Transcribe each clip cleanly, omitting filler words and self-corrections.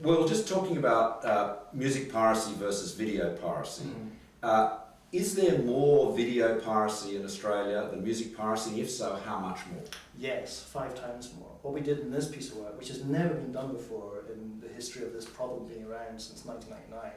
Well, just talking about music piracy versus video piracy. Is there more video piracy in Australia than music piracy? If so, how much more? Yes, 5 times more. What we did in this piece of work, which has never been done before in the history of this problem being around since 1999,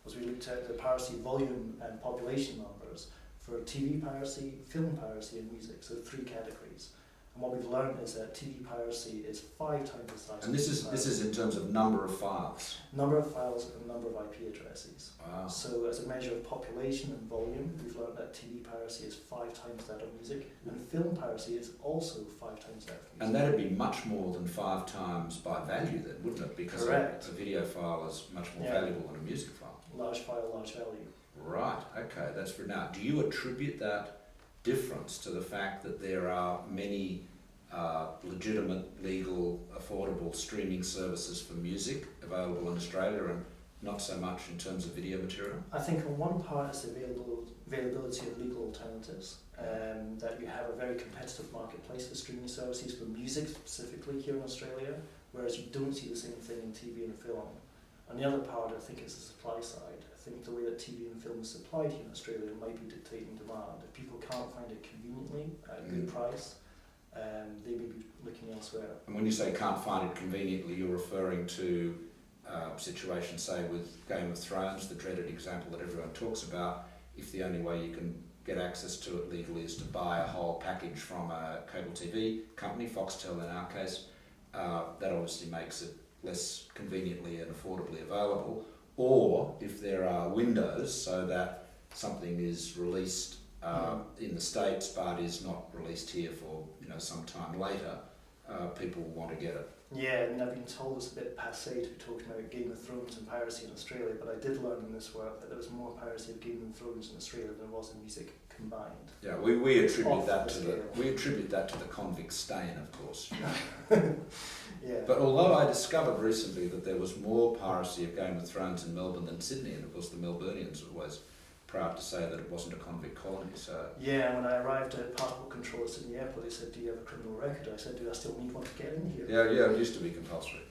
was we looked at the piracy volume and population numbers for TV piracy, film piracy and music, so 3 categories. And what we've learned is that TV piracy is 5 times the size. And this is in terms of number of files? Number of files and number of IP addresses. Wow. So as a measure of population and volume, we've learned that TV piracy is 5 times that of music, and film piracy is also 5 times that of music. And that'd be much more than 5 times by value then, wouldn't it? Because Correct. a video file is much more valuable than a music file. Large file, large value. Right, okay, that's for now. Do you attribute that difference to the fact that there are many legitimate, legal, affordable streaming services for music available in Australia and not so much in terms of video material? I think on one part it's the availability of legal alternatives, that you have a very competitive marketplace for streaming services for music specifically here in Australia, whereas you don't see the same thing in TV and film. And the other part, I think, is the supply side. I think the way that TV and film is supplied here in Australia might be dictating demand. If people can't find it conveniently at a good price, they may be looking elsewhere. And when you say can't find it conveniently, you're referring to situations, say, with Game of Thrones, the dreaded example that everyone talks about. If the only way you can get access to it legally is to buy a whole package from a cable TV company, Foxtel in our case, that obviously makes it less conveniently and affordably available. Or if there are windows so that something is released in the States but is not released here for some time later, people want to get it. Yeah, I mean, I've been told it's a bit passé to be talking about Game of Thrones and piracy in Australia, but I did learn in this work that there was more piracy of Game of Thrones in Australia than there was in music combined. Yeah, we attribute that to the convict stain, of course. Yeah. But although I discovered recently that there was more piracy of Game of Thrones in Melbourne than Sydney, and of course the Melburnians are always proud to say that it wasn't a convict colony. So yeah, when I arrived at passport control at Sydney Airport, they said, "Do you have a criminal record?" I said, "Do I still need one to get in here?" yeah, it used to be compulsory.